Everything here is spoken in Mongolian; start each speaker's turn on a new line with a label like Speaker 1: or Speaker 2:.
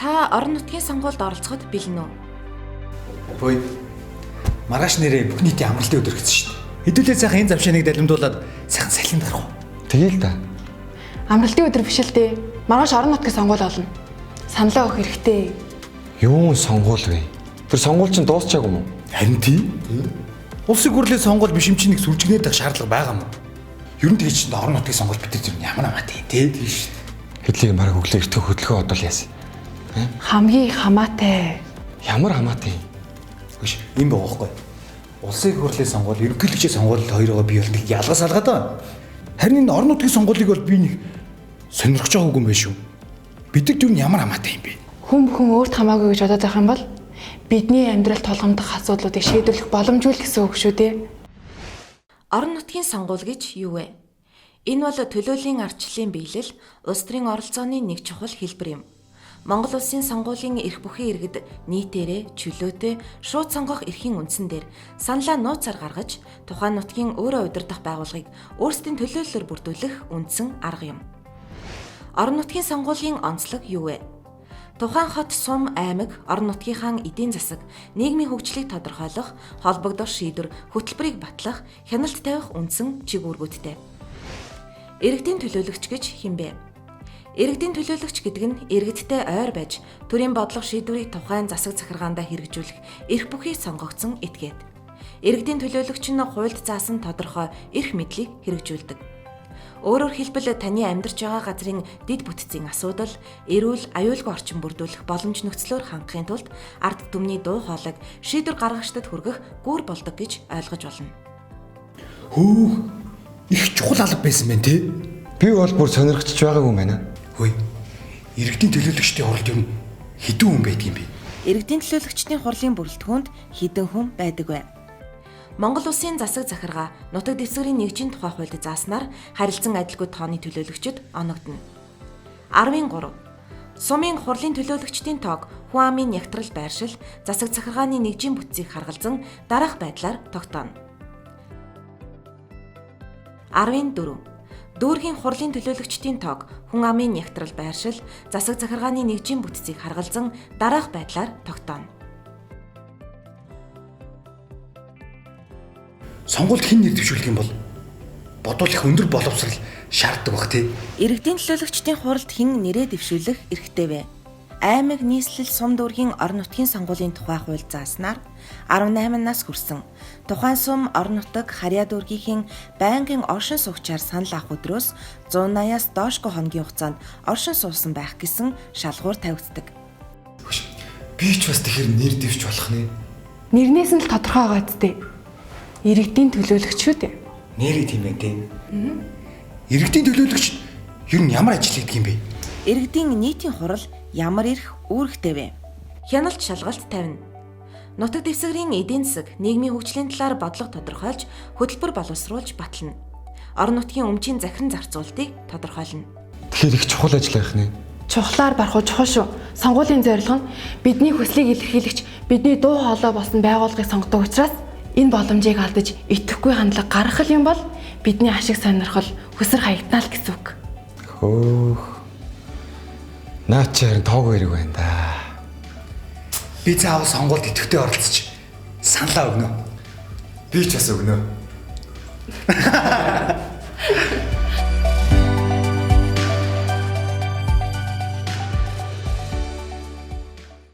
Speaker 1: Та орон нутгийн сонгуульд оролцоход бэлэн үү?
Speaker 2: Бой. Маргааш нэрээ бүх нийтийн амралтын өдөр гэсэн шүү дээ. Хэдүүлээ сайхан энэ замшааныг далимдуулаад сайхан салхинд гарах уу?
Speaker 3: Тэгээл та.
Speaker 4: Амралтын өдөр биш л дээ. Маргааш орон нутгийн сонгуул олно. Саналаа өгөх хэрэгтэй.
Speaker 3: Юу сонгуул вэ? Тэр сонгуул чинь дуусчаагүй юм уу?
Speaker 2: Харин тийм. Улсын хурлын сонгуул биш юм чинь нэг сүлжгнээд байх шаардлага байгаа мó. Ер нь тэгээ чинь орон нутгийн сонгуул битэр зүр ямар амаатай тий шүү дээ.
Speaker 3: Хэдлийн бараг өглөө эртөө хөдөлгөөн одол яасан.
Speaker 4: Хамгийн хамаатай.
Speaker 3: Ямар хамаатай юм?
Speaker 2: Үгүй юм байгаа байхгүй. Улсын хурлын сонгуул, ерөнхийлөгчийн сонгуул хоёроо бий бол нэг ялгаа салгаад байна. Харин энэ орон нутгийн сонгуулийг бол би нэг сонирхож байгаагүй юм байна шүү. Бид нар юу ямар хамаатай юм бэ?
Speaker 4: Хүн өөрт хамаагүй гэж бодоод байх юм бол бидний амьдралд толгомдох асуудлуудыг шийдвэрлэх боломжгүй л гэсэн үг шүү дээ.
Speaker 1: Орон нутгийн сонгуул гэж юу вэ? Энэ бол төлөөлийн ардчлалын биелэл, улс төрийн оролцооны нэг чухал хэлбэр юм. Монгол улсын сонгуулийн эрх бүхий иргэд нийтээрээ чөлөөтэй шууд сонгох эрхийн үндсэн дээр саналаа нууцаар гаргаж тухайн нутгийн өөрөө удирдах байгууллагыг өөрсдийн төлөөллөөр бүрдүүлэх үндсэн арга юм. Орон нутгийн сонгуулийн онцлог юу вэ? Тухайн хот, сум, аймаг, орон нутгийнхаа эдийн засаг, нийгмийн хөгжлийг тодорхойлох, холбогдох шийдвэр, хөтөлбөрийг батлах, хяналт тавих үндсэн чиглэлүүдтэй. Иргэдийн төлөөлөгч гэж хэн бэ? Иргэдийн төлөөлөгч гэдэг нь иргэдтэй ойр байж төрийн бодлого шийдвэрийг тухайн засаг захиргаандаа хэрэгжүүлэх эрх бүхий сонгогдсон этгээд. Иргэдийн төлөөлөгч нь хуульд заасан тодорхой эрх мэдлийг хэрэгжүүлдэг. Өөрөөр хэлбэл таны амьдарч байгаа газрын дэд бүтцийн асуудал, эрүүл, аюулгүй орчин бүрдүүлэх боломж нөхцлөөр хангахын тулд ард түмний дуу хоолойг шийдвэр гаргагчдад хүргэх гүүр болдог гэж ойлгож болно.
Speaker 2: Хөөх. Их чухал алба байсан байна тий.
Speaker 3: Би бол бүр сонирхчих байгаагүй юм байна.
Speaker 2: Хөөе. Иргэдийн төлөөлөгчдийн хуралд юу хэдэн хүн байдаг юм бэ?
Speaker 1: Иргэдийн төлөөлөгчдийн хурлын бүрэлдэхүүнд хэдэн хүн байдаг вэ? Монгол улсын засаг захиргаа нутаг дэвсгэрийн нэгжийн тухай хуульд зааснаар харилцан адилгүй тооны төлөөлөгчд оногдно. 13. Сумын хурлын төлөөлөгчдийн тоог хүн амын нягтрал байршил, засаг захиргааны нэгжийн бүтцийг харгалзан дараах байдлаар тогтооно. 14. Дүүргийн хурлын төлөөлөгчдийн тоог хүн амын нягтрал байршил, засаг захиргааны нэгжийн бүтцийг харгалзан дараах байдлаар тогтооно.
Speaker 2: Сонгуульд хэн нэр дэвшүүлэх юм бол бодвол их өндөр боловсрал шаарддаг бах тий.
Speaker 1: Иргэдийн төлөөлөгчдийн хуралд хэн нэрээ дэвшүүлэх эрхтэй вэ? Аймаг нийслэл сум дүүргийн орон нутгийн сонгуулийн тухай хууль зааснаар 18 нас хүрсэн тухайн сум орон нутаг харьяа дүүргийнхин байнгын оршин суугчаар санал авах өдрөөс 180-аас доошгүй хоногийн хугацаанд оршин суусан байх гэсэн шалгуур тавигддаг.
Speaker 2: Би ч бас тэгэхээр нэр дэвш болох нэ.
Speaker 4: Нэрнээс нь л тодорхой байгаа үстэй. Иргэдийн төлөөлөгч шүү дээ.
Speaker 2: Нэрээ тийм байх тий. Иргэдийн төлөөлөгч ер нь ямар ажил хийдэг юм бэ?
Speaker 1: Иргэдийн нийтийн хурал ямар эрх үүрэгтэй вэ? Хяналт шалгалт тавина. Нутаг дэвсгэрийн эдийн засаг, нийгмийн хөгжлийн талаар бодлого тодорхойлж, хөтөлбөр боловсруулж батлана. Орон нутгийн өмчийн захиран зарцуултыг тодорхойлно.
Speaker 3: Тэгэхээр их чухал ажил байх нэ.
Speaker 4: Чухлаар барах уу чухал шүү. Сонгуулийн зорилго нь бидний хүслийг илэрхийлэгч, бидний дуу хоолой болсон байгууллагыг сонгодог учраас энэ боломжийг алдаж итгэхгүй хандлага гаргах юм бол бидний ашиг сонирхол хүсэр хаягдана л гэсэн үг.
Speaker 3: Хөөх. Наа чи харин тоог хэрэг байна да.
Speaker 2: Би заавал сонгуульд идэвхтэй оролцож саналаа өгнө. Би ч бас өгнө.